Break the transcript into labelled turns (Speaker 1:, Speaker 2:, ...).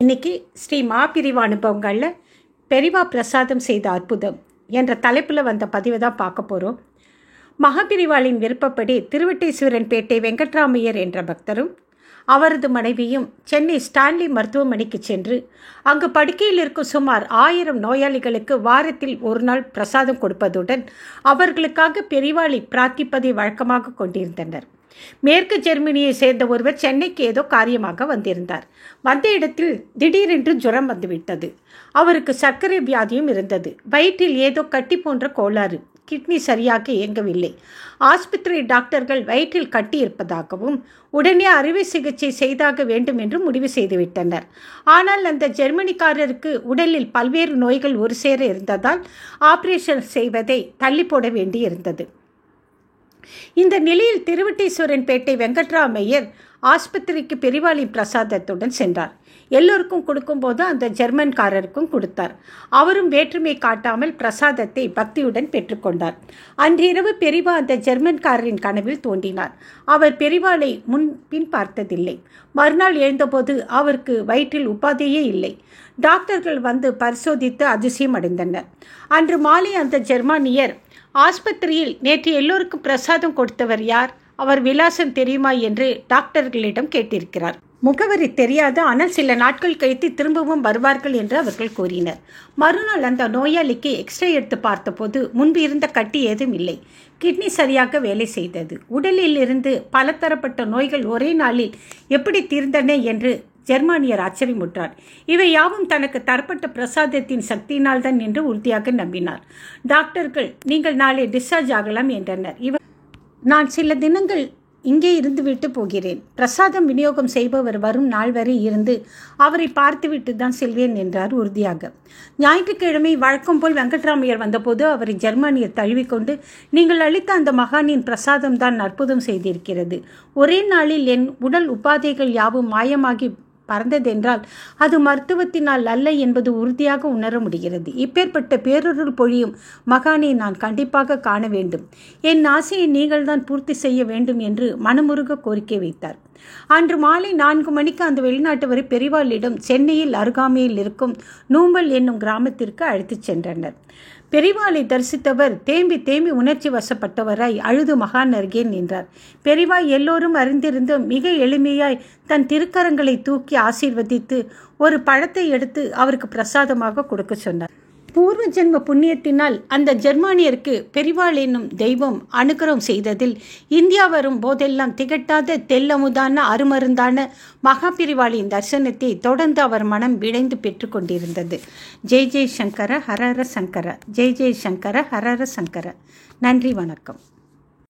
Speaker 1: இன்னைக்கு ஸ்ரீ மாபிரிவா அனுபவங்களில் பெரிவா பிரசாதம் செய்த அற்புதம் என்ற தலைப்பில் வந்த பதிவை தான் பார்க்க போகிறோம். மகாபிரிவாளின் விருப்பப்படி திருவட்டீஸ்வரன்பேட்டை வெங்கட்ராமையர் என்ற பக்தரும் அவரது மனைவியும் சென்னை ஸ்டான்லி மருத்துவமனைக்கு சென்று அங்கு படுக்கையில் இருக்கும் சுமார் 1000 நோயாளிகளுக்கு வாரத்தில் ஒரு நாள் பிரசாதம் கொடுப்பதுடன் அவர்களுக்காக பெரிவாளை பிரார்த்திப்பதை வழக்கமாக கொண்டிருந்தனர். மேற்கு ஜெர்மனியை சேர்ந்த ஒருவர் சென்னைக்கு ஏதோ காரியமாக வந்திருந்தார். வந்த இடத்தில் திடீரென்று ஜுரம் வந்துவிட்டது. அவருக்கு சர்க்கரை வியாதியும் இருந்தது. வயிற்றில் ஏதோ கட்டி போன்ற கோளாறு, கிட்னி சரியாக இயங்கவில்லை. ஆஸ்பத்திரி டாக்டர்கள் வயிற்றில் கட்டி இருப்பதாகவும் உடனே அறுவை சிகிச்சை செய்தாக வேண்டும் என்று முடிவு செய்துவிட்டனர். ஆனால் அந்த ஜெர்மனிக்காரருக்கு உடலில் பல்வேறு நோய்கள் ஒரு சேர இருந்ததால் ஆபரேஷன் செய்வதை தள்ளி போட வேண்டியிருந்தது. இந்த நிலையில் திருவட்டீஸ்வரன்பேட்டை வெங்கட்ராமையர் ஆஸ்பத்திரிக்கு பெரிவாளின் பிரசாதத்துடன் சென்றார். எல்லோருக்கும் கொடுக்கும்போது அந்த ஜெர்மன்காரருக்கும் கொடுத்தார். அவரும் வேற்றுமை காட்டாமல் பிரசாதத்தை பக்தியுடன் பெற்றுக்கொண்டார். அன்றிரவு பெரிவா அந்த ஜெர்மன்காரரின் கனவில் தோன்றினார். அவர் பெரிவாளை முன்பின் பார்த்ததில்லை. மறுநாள் எழுந்தபோது அவருக்கு வயிற்றில் உபாதையே இல்லை. டாக்டர்கள் வந்து பரிசோதித்து அதிசயம் அடைந்தனர். அன்று மாலை அந்த ஜெர்மானியர், ஆஸ்பத்திரியில் நேற்று எல்லோருக்கும் பிரசாதம் கொடுத்தவர் யார், அவர் விலாசம் தெரியுமா என்று டாக்டர்களிடம் கேட்டிருக்கிறார். முகவரி தெரியாது, ஆனால் சில நாட்கள் கழித்து திரும்பவும் வருவார்கள் என்று அவர்கள் கூறினர். மறுநாள் அந்த நோயாளிக்கு எக்ஸ்ரே எடுத்து பார்த்தபோது முன்பு இருந்த கட்டி ஏதும் இல்லை. கிட்னி சரியாக வேலை செய்தது. உடலில் இருந்து பலதரப்பட்ட நோய்கள் ஒரே நாளில் எப்படி தீர்ந்தன என்று ஜெர்மானியர் ஆச்சரியமுற்றார். இவை யாவும் தனக்கு தரப்பட்ட பிரசாதத்தின் சக்தியினால் தான் என்று உறுதியாக நம்பினார். டாக்டர்கள், நீங்கள் நாளை டிஸ்சார்ஜ் ஆகலாம் என்றனர். நான் சில தினங்கள் இங்கே இருந்துவிட்டு போகிறேன். பிரசாதம் விநியோகம் செய்பவர் வரும் நாள் வரை இருந்து அவரை பார்த்துவிட்டு தான் செல்வேன் என்றார் உறுதியாக. ஞாயிற்றுக்கிழமை வழக்கம் போல் வெங்கட்ராமையர் வந்தபோது அவரை ஜெர்மானியர் தழுவிக்கொண்டு, நீங்கள் அளித்த அந்த மகானின் பிரசாதம் தான் அற்புதம் செய்திருக்கிறது. ஒரே நாளில் என் உடல் உபாதைகள் யாவும் மாயமாகி பறந்ததென்றால் அது மருத்துவத்தினால் அல்ல என்பது உறுதியாக உணர முடிகிறது. இப்பேற்பட்ட பேரருள் பொழியும் மகானை நான் கண்டிப்பாக காண வேண்டும். என் ஆசையை நீங்கள் தான் பூர்த்தி செய்ய வேண்டும் என்று மனமுருக கோரிக்கை வைத்தார். அன்று மாலை 4 மணிக்கு அந்த வெளிநாட்டவரை பெரிவாளிடம் சென்னையில் அருகாமையில் இருக்கும் நூம்பல் என்னும் கிராமத்திற்கு அழைத்துச் சென்றனர். பெரிவாளை தரிசித்தவர் தேம்பி தேம்பி உணர்ச்சி வசப்பட்டவராய் அழுது மகான் அருகே நின்றார். பெரிவா எல்லோரும் அறிந்திருந்தும் மிக எளிமையாய் தன் திருக்கரங்களை தூக்கி ஆசீர்வதித்து ஒரு பழத்தை எடுத்து அவருக்கு பிரசாதமாக கொடுக்க சொன்னார். பூர்வ ஜென்ம புண்ணியத்தினால் அந்த ஜெர்மானியருக்கு பெரிவாள் என்னும் தெய்வம் அனுகிரகம் செய்ததில் இந்தியா வரும் போதெல்லாம் திகட்டாத தெல்லமுதான அருமருந்தான மகாபிரிவாளின் தரிசனத்தை தொடர்ந்து அவர் மனம் விளைந்து பெற்று கொண்டிருந்தது. ஜெய் ஜெய் சங்கர ஹரஹர சங்கர, ஜெய் ஜெய் சங்கர ஹரஹர சங்கர. நன்றி, வணக்கம்.